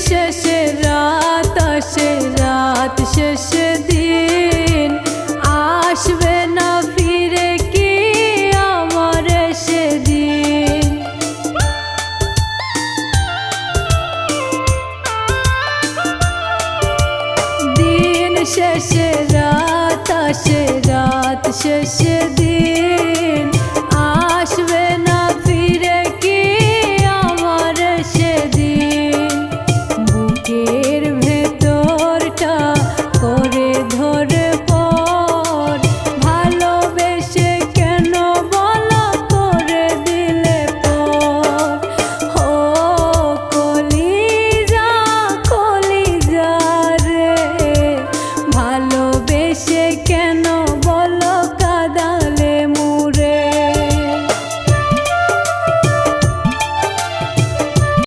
শেষে রাত আসে, রাত শেষে দিন আসবে না ফিরে কি আমার সেদিন। দিন শেষে রাত আসে, রাত শেষে দিন